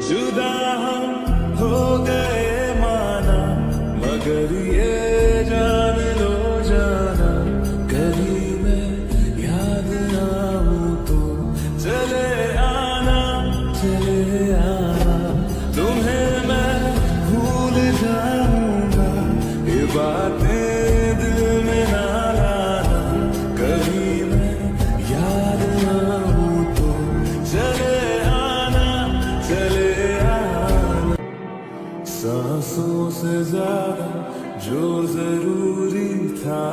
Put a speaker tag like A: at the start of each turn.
A: जुदा हम हो गए माना, मगर ये जान लो जाना, कभी मैं याद आऊं तो चले आना, चले आना। तुम्हें मैं भूल जाऊंगा, ये बातें दिल में ना लाना, कभी मैं याद आऊं तो चले आना, चले आना। सांसों से ज्यादा जो जरूरी था